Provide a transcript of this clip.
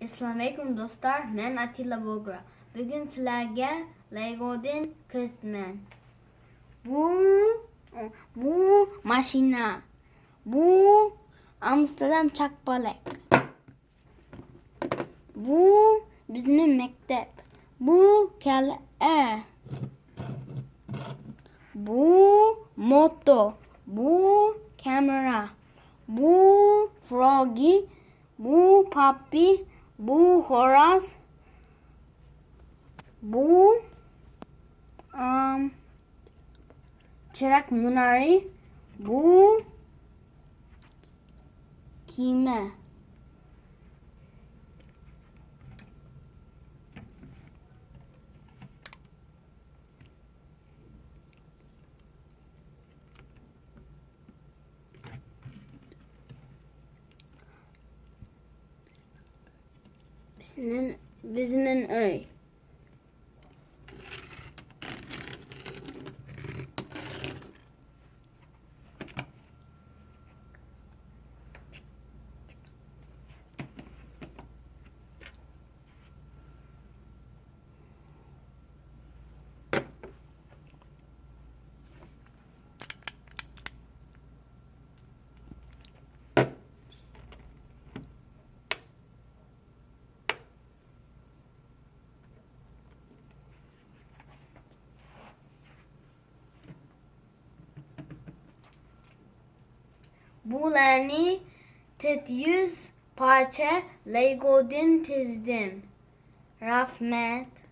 Assalamu alaikum dostlar, men Atilla Bogra. Bugün sizlarga Lego'dan ko'rsataman. Bu mashina. Bu Amsterdam chaqpalak. Bu bizning maktab. Bu kal'a. Bu moto. Bu kamera. Bu Froggy. Bu Puppy. Bu Horaz. Bu çırak Munari. Bu kime? Bizning öy. Bularni 400 parça Lego'dan tizdim. Rahmet.